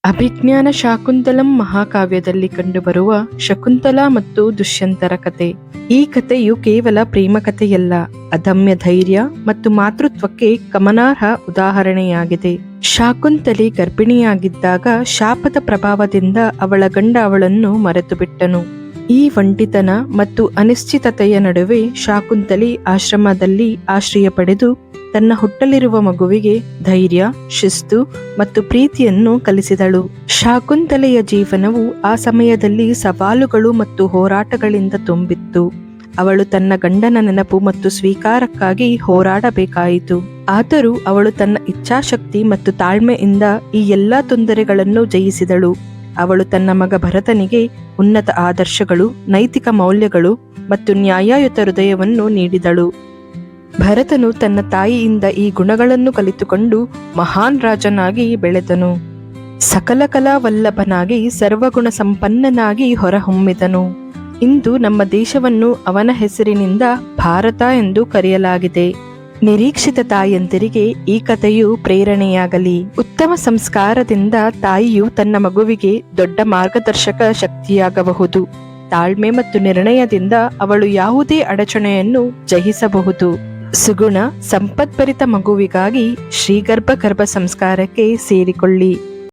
ಅಭಿಜ್ಞಾನ ಶಾಕುಂತಲಂ ಮಹಾಕಾವ್ಯದಲ್ಲಿ ಕಂಡುಬರುವ ಶಕುಂತಲಾ ಮತ್ತು ದುಷ್ಯಂತರ ಕತೆ. ಈ ಕಥೆಯು ಕೇವಲ ಪ್ರೇಮ ಕಥೆಯಲ್ಲ, ಅದಮ್ಯ ಧೈರ್ಯ ಮತ್ತು ಮಾತೃತ್ವಕ್ಕೆ ಗಮನಾರ್ಹ ಉದಾಹರಣೆಯಾಗಿದೆ. ಶಾಕುಂತಲೆ ಗರ್ಭಿಣಿಯಾಗಿದ್ದಾಗ ಶಾಪದ ಪ್ರಭಾವದಿಂದ ಅವಳ ಗಂಡ ಅವಳನ್ನು ಮರೆತು ಬಿಟ್ಟನು. ಈ ಒಂಟಿತನ ಮತ್ತು ಅನಿಶ್ಚಿತತೆಯ ನಡುವೆ ಶಾಕುಂತಲೆ ಆಶ್ರಮದಲ್ಲಿ ಆಶ್ರಯ ಪಡೆದು ತನ್ನ ಹುಟ್ಟಲಿರುವ ಮಗುವಿಗೆ ಧೈರ್ಯ, ಶಿಸ್ತು ಮತ್ತು ಪ್ರೀತಿಯನ್ನು ಕಲಿಸಿದಳು. ಶಾಕುಂತಲೆಯ ಜೀವನವು ಆ ಸಮಯದಲ್ಲಿ ಸವಾಲುಗಳು ಮತ್ತು ಹೋರಾಟಗಳಿಂದ ತುಂಬಿತ್ತು. ಅವಳು ತನ್ನ ಗಂಡನ ನೆನಪು ಮತ್ತು ಸ್ವೀಕಾರಕ್ಕಾಗಿ ಹೋರಾಡಬೇಕಾಯಿತು. ಆದರೂ ಅವಳು ತನ್ನ ಇಚ್ಛಾಶಕ್ತಿ ಮತ್ತು ತಾಳ್ಮೆಯಿಂದ ಈ ಎಲ್ಲಾ ತೊಂದರೆಗಳನ್ನು ಜಯಿಸಿದಳು. ಅವಳು ತನ್ನ ಮಗ ಭರತನಿಗೆ ಉನ್ನತ ಆದರ್ಶಗಳು, ನೈತಿಕ ಮೌಲ್ಯಗಳು ಮತ್ತು ನ್ಯಾಯಯುತ ಹೃದಯವನ್ನು ನೀಡಿದಳು. ಭರತನು ತನ್ನ ತಾಯಿಯಿಂದ ಈ ಗುಣಗಳನ್ನು ಕಲಿತುಕೊಂಡು ಮಹಾನ್ ರಾಜನಾಗಿ ಬೆಳೆದನು. ಸಕಲ ಕಲಾ ವಲ್ಲಭನಾಗಿ ಸರ್ವಗುಣ ಸಂಪನ್ನನಾಗಿ ಹೊರಹೊಮ್ಮಿದನು. ಇಂದು ನಮ್ಮ ದೇಶವನ್ನು ಅವನ ಹೆಸರಿನಿಂದ ಭಾರತ ಎಂದು ಕರೆಯಲಾಗಿದೆ. ನಿರೀಕ್ಷಿತ ತಾಯಂದಿರಿಗೆ ಈ ಕಥೆಯು ಪ್ರೇರಣೆಯಾಗಲಿ. ಉತ್ತಮ ಸಂಸ್ಕಾರದಿಂದ ತಾಯಿಯು ತನ್ನ ಮಗುವಿಗೆ ದೊಡ್ಡ ಮಾರ್ಗದರ್ಶಕ ಶಕ್ತಿಯಾಗಬಹುದು. ತಾಳ್ಮೆ ಮತ್ತು ನಿರ್ಣಯದಿಂದ ಅವಳು ಯಾವುದೇ ಅಡಚಣೆಯನ್ನು ಜಯಿಸಬಹುದು. ಸುಗುಣ ಸಂಪದ್ಭರಿತ ಮಗುವಿಗಾಗಿ ಶ್ರೀಗರ್ಭ ಗರ್ಭ ಸಂಸ್ಕಾರಕ್ಕೆ ಸೇರಿಕೊಳ್ಳಿ.